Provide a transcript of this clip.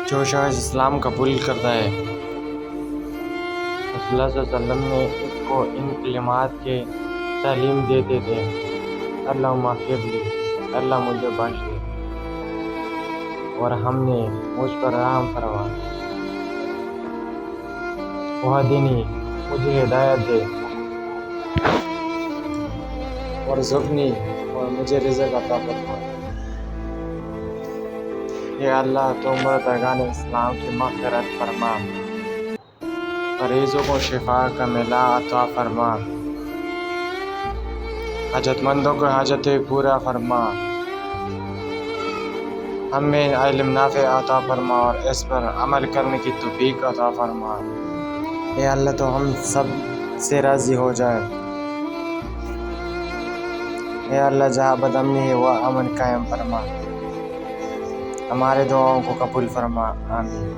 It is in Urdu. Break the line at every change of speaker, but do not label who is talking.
جو شخص اسلام قبول کرتا ہے، رسول اللہ صلی اللہ علیہ وسلم نے اس کو ان کلمات کی تعلیم دیتے تھے: اللہم اغفر لی، اللہ مجھے بخش دے، اور ہم نے مجھ پر رحم فرما، وہدنی، مجھے ہدایت دے، وارزقنی، اور مجھے رزق عطا فرما۔ اے اللہ، تو مردگان اسلام کی مغفرت فرما، مریضوں کو شفا کا میلہ عطا فرما، حاجت مندوں کو حاجتیں پورا فرما، ہمیں علم نافع عطا فرما اور اس پر عمل کرنے کی توفیق عطا فرما۔ اے اللہ، تو ہم سب سے راضی ہو جائے۔ اے اللہ، جہاں بدامنی ہے وہ امن قائم فرما، ہمارے دعاؤں کو قبول فرما، آمین۔